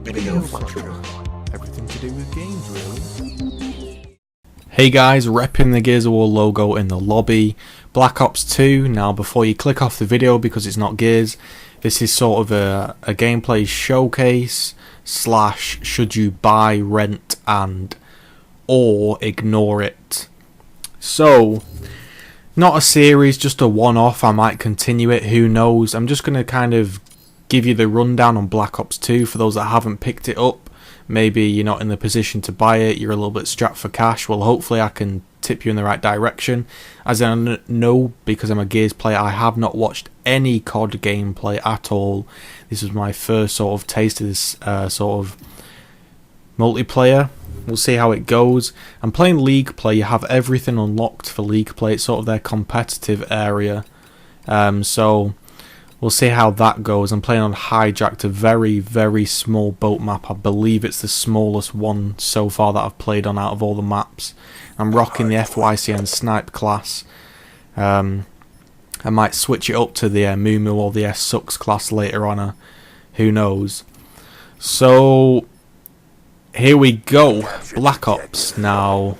Video Fun. Everything to do with games, really. Hey guys, repping the Gears of War logo in the lobby. Black Ops 2. Now before you click off the video because it's not Gears, this is sort of a gameplay showcase / should you buy, rent or ignore it. So, not a series, just a one-off. I might continue it, who knows. I'm just going to kind of give you the rundown on Black Ops 2 for those that haven't picked it up. Maybe you're not in the position to buy it, you're a little bit strapped for cash. Well, hopefully I can tip you in the right direction. As I know, because I'm a Gears player, I have not watched any COD gameplay at all. This was my first sort of taste of this sort of multiplayer. We'll see how it goes. I'm playing League play. You have everything unlocked for League play. It's sort of their competitive area. So we'll see how that goes. I'm playing on Hijacked, a very, very small boat map. I believe it's the smallest one so far that I've played on out of all the maps. I'm rocking the FYCN Snipe class. I might switch it up to the Mumu or the S-Sucks class later on. Who knows? So here we go. Black Ops. Now,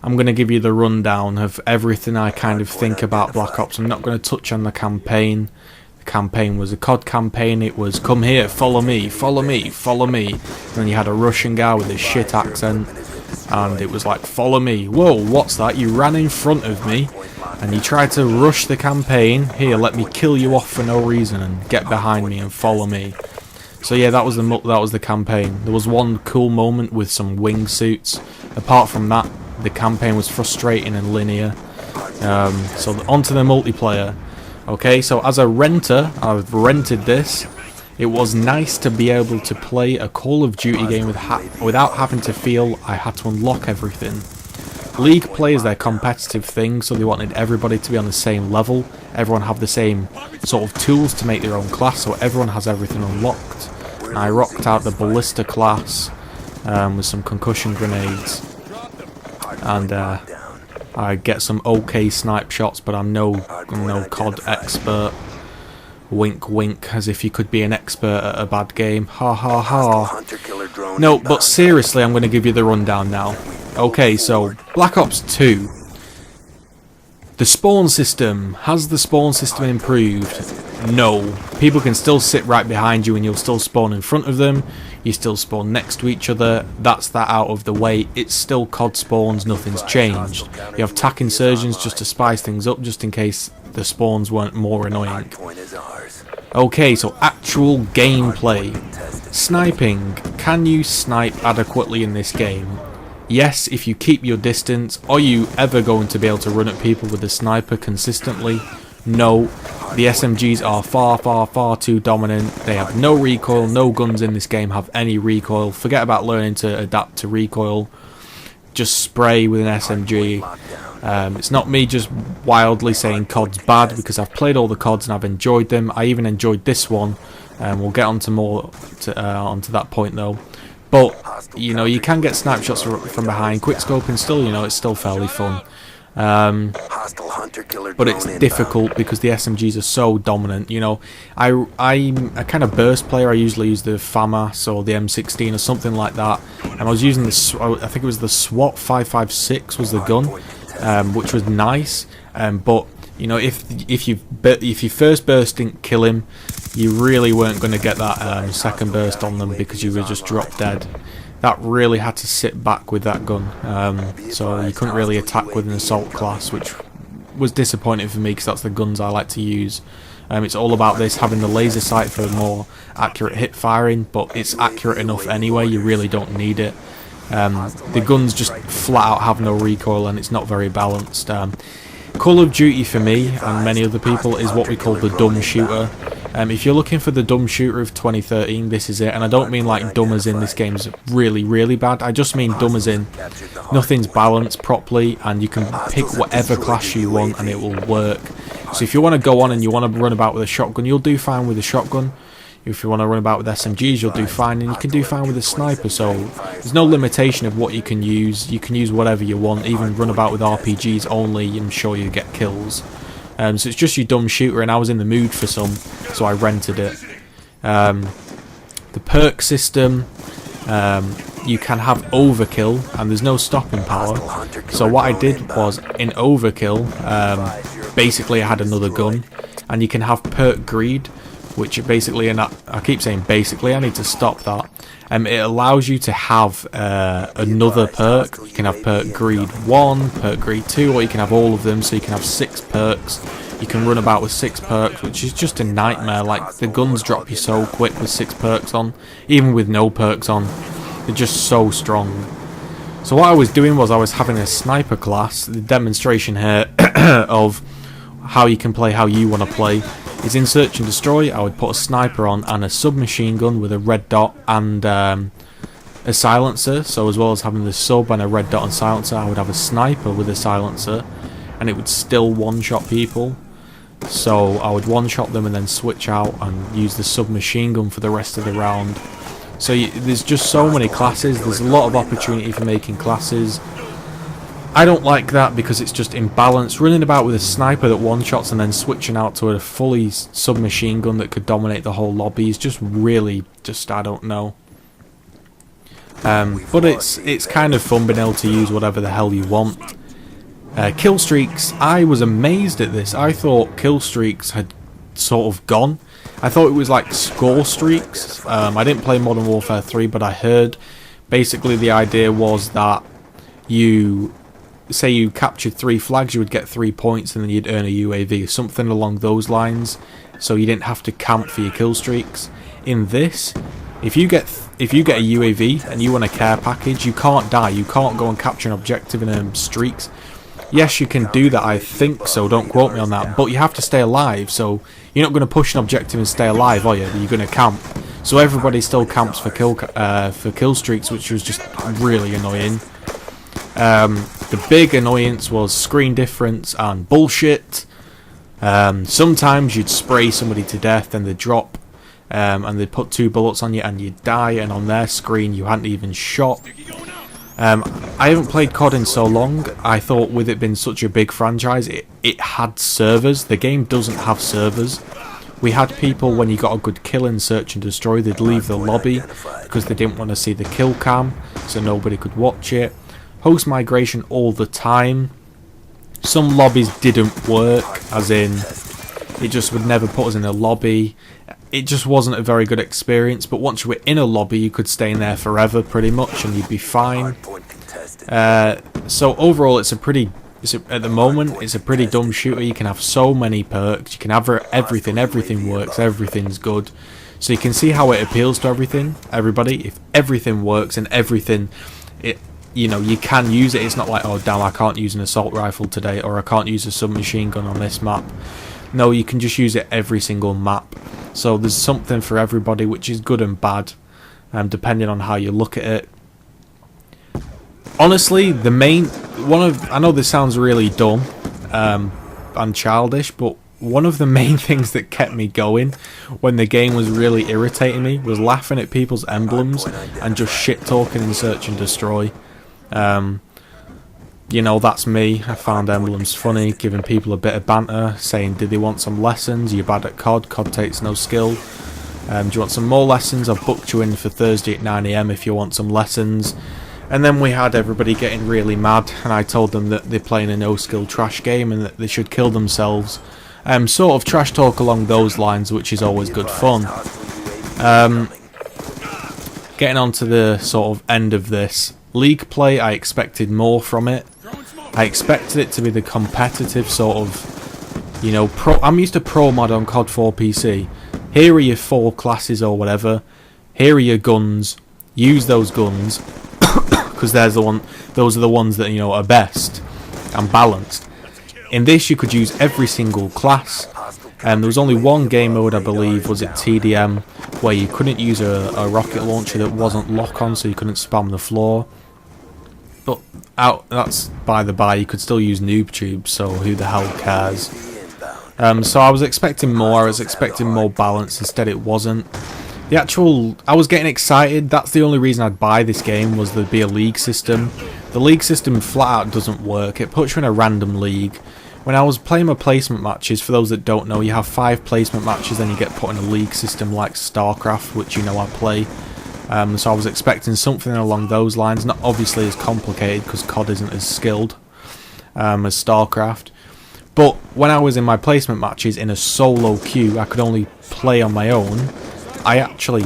I'm going to give you the rundown of everything I kind of think about Black Ops. I'm not going to touch on the campaign. Campaign was a COD campaign. It was come here, follow me, follow me, follow me. And then you had a Russian guy with a shit accent, and it was like, follow me. Whoa, what's that? You ran in front of me and you tried to rush the campaign. Here, let me kill you off for no reason and get behind me and follow me. So yeah, that was the campaign. There was one cool moment with some wingsuits. Apart from that, the campaign was frustrating and linear. So onto the multiplayer. Okay, so as a renter, I've rented this. It was nice to be able to play a Call of Duty game without having to feel I had to unlock everything. League play is their competitive thing, so they wanted everybody to be on the same level. Everyone have the same sort of tools to make their own class, so everyone has everything unlocked. And I rocked out the Ballista class with some concussion grenades. And I get some okay snipe shots, but I'm no COD expert. Wink wink, as if you could be an expert at a bad game. Ha ha ha. No, but seriously, I'm going to give you the rundown now. Okay, so Black Ops 2. The spawn system. Has the spawn system improved? No. People can still sit right behind you and you'll still spawn in front of them. You still spawn next to each other. That's that out of the way. It's still COD spawns, nothing's changed. You have TAC insurgents just to spice things up, just in case the spawns weren't more annoying. Okay, so actual gameplay. Sniping. Can you snipe adequately in this game? Yes, if you keep your distance. Are you ever going to be able to run at people with a sniper consistently? No. The SMGs are far, far, far too dominant. They have no recoil. No guns in this game have any recoil. Forget about learning to adapt to recoil. Just spray with an SMG. It's not me just wildly saying COD's bad, because I've played all the CODs and I've enjoyed them. I even enjoyed this one. We'll get onto onto that point though. But you know, you can get snipe shots from behind. Quickscoping still, you know, it's still fairly fun. But it's difficult because the SMGs are so dominant. You know, I'm a kind of burst player. I usually use the FAMAS or the M16 or something like that. And I was using this. I think it was the SWAT 556 was the gun, which was nice. But you know, if you first burst didn't kill him, you really weren't going to get that second burst on them because you would just drop dead. That really had to sit back with that gun, so you couldn't really attack with an assault class, which was disappointing for me because that's the guns I like to use. It's all about this, having the laser sight for more accurate hip firing, but it's accurate enough anyway, you really don't need it. The guns just flat out have no recoil and it's not very balanced. Call of Duty for me and many other people is what we call the dumb shooter. If you're looking for the dumb shooter of 2013, this is it. And I don't mean like dumb as in this game's really, really bad. I just mean dumb as in nothing's balanced properly and you can pick whatever class you want and it will work. So if you want to go on and you want to run about with a shotgun, you'll do fine with a shotgun. If you want to run about with SMGs, you'll do fine, and you can do fine with a sniper, so there's no limitation of what you can use. You can use whatever you want, even run about with RPGs only, I'm sure you get kills. So it's just your dumb shooter, and I was in the mood for some, so I rented it. The the perk system. You can have overkill, and there's no stopping power. So what I did was, in overkill, basically I had another gun, and you can have perk greed, which basically, and I keep saying basically, I need to stop that. It allows you to have another perk. You can have perk greed 1, perk greed 2, or you can have all of them, so you can have 6 perks. You can run about with 6 perks, which is just a nightmare. Like, the guns drop you so quick with 6 perks on, even with no perks on. They're just so strong. So what I was doing was I was having a sniper class. The demonstration here of how you can play how you want to play is in Search and Destroy. I would put a sniper on and a submachine gun with a red dot and a silencer. So as well as having the sub and a red dot and silencer, I would have a sniper with a silencer, and it would still one-shot people. So I would one-shot them and then switch out and use the submachine gun for the rest of the round. So there's just so many classes. There's a lot of opportunity for making classes. I don't like that because it's just imbalanced. Running about with a sniper that one-shots and then switching out to a fully submachine gun that could dominate the whole lobby is just really, I don't know. But it's kind of fun being able to use whatever the hell you want. Kill streaks, I was amazed at this. I thought kill streaks had sort of gone. I thought it was like score streaks. I didn't play Modern Warfare 3, but I heard basically the idea was that you say you captured 3 flags, you would get 3 points, and then you'd earn a UAV, something along those lines. So you didn't have to camp for your kill streaks. In this, if you get a UAV and you want a care package, you can't die. You can't go and capture an objective in streaks. Yes, you can do that, I think so, don't quote me on that, but you have to stay alive, so you're not going to push an objective and stay alive, are you? You're going to camp. So everybody still camps for kill streaks, which was just really annoying. The big annoyance was screen difference and bullshit. Sometimes you'd spray somebody to death and they'd drop, and they'd put 2 bullets on you and you'd die, and on their screen you hadn't even shot. I haven't played COD in so long. I thought with it being such a big franchise, it had servers. The game doesn't have servers. We had people, when you got a good kill in Search and Destroy, they'd leave the lobby because they didn't want to see the kill cam, so nobody could watch it. Host migration all the time. Some lobbies didn't work, as in it just would never put us in a lobby. It just wasn't a very good experience, but once you were in a lobby you could stay in there forever pretty much and you'd be fine. So overall at the moment it's a pretty dumb shooter. You can have so many perks, you can have everything works, everything's good. So you can see how it appeals to everybody. If everything works and everything, you can use it. It's not like, oh damn, I can't use an assault rifle today, or I can't use a submachine gun on this map. No, you can just use it every single map. So there's something for everybody, which is good and bad, depending on how you look at it. Honestly, I know this sounds really dumb and childish, but one of the main things that kept me going when the game was really irritating me was laughing at people's emblems and just shit talking in Search and Destroy. That's me. I found emblems funny, giving people a bit of banter, saying, did they want some lessons? You're bad at COD. COD takes no skill. Do you want some more lessons? I've booked you in for Thursday at 9 AM if you want some lessons. And then we had everybody getting really mad, and I told them that they're playing a no-skill trash game and that they should kill themselves. Sort of trash talk along those lines, which is always good fun. Getting on to the sort of end of this. League play, I expected more from it. I expected it to be the competitive sort of, I'm used to pro mod on COD 4 PC. Here are your 4 classes or whatever. Here are your guns. Use those guns, because those are the ones that are best and balanced. In this, you could use every single class. There was only one game mode, I believe, was it TDM, where you couldn't use a rocket launcher that wasn't lock-on, so you couldn't spam the floor. But that's by the by, you could still use noob tubes, so who the hell cares? So I was expecting more. I was expecting more balance. Instead, it wasn't. I was getting excited. That's the only reason I'd buy this game, was there'd be a league system. The league system flat out doesn't work. It puts you in a random league when I was playing my placement matches, for those that don't know, you have 5 placement matches, then you get put in a league system like StarCraft, which you know I play. So I was expecting something along those lines, not obviously as complicated because COD isn't as skilled as StarCraft. But when I was in my placement matches in a solo queue, I could only play on my own. I actually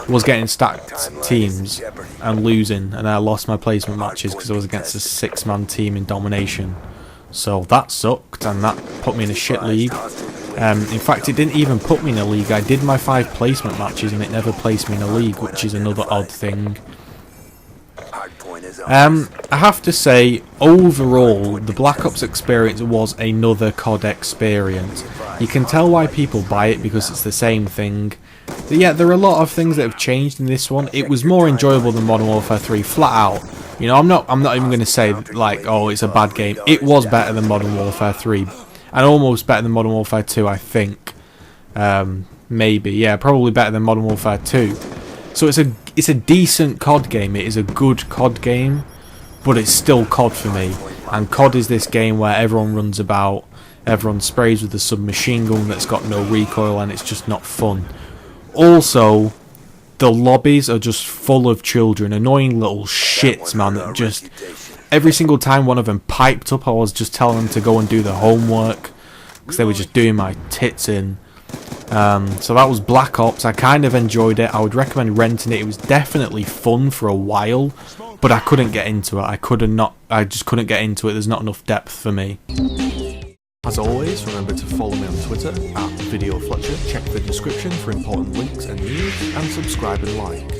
was getting stacked teams and losing, and I lost my placement matches because I was against a 6-man team in domination. So that sucked, and that put me in a shit league. In fact, it didn't even put me in a league. I did my 5 placement matches and it never placed me in a league, which is another odd thing. I have to say, overall, the Black Ops experience was another COD experience. You can tell why people buy it because it's the same thing. But yeah, there are a lot of things that have changed in this one. It was more enjoyable than Modern Warfare 3, flat out. You know, I'm not even going to say like, oh, it's a bad game. It was better than Modern Warfare 3, and almost better than Modern Warfare 2, I think. Maybe, yeah, probably better than Modern Warfare 2. So it's a decent COD game. It is a good COD game, but it's still COD for me. And COD is this game where everyone runs about, everyone sprays with a submachine gun that's got no recoil, and it's just not fun. Also, the lobbies are just full of children, annoying little shits, man, that just, every single time one of them piped up, I was just telling them to go and do the homework, because they were just doing my tits in. So that was Black Ops. I kind of enjoyed it. I would recommend renting it. It was definitely fun for a while, but I couldn't get into it. I just couldn't get into it. There's not enough depth for me. As always, remember to follow me on Twitter @VideoFletcher, check the description for important links and news, and subscribe and like.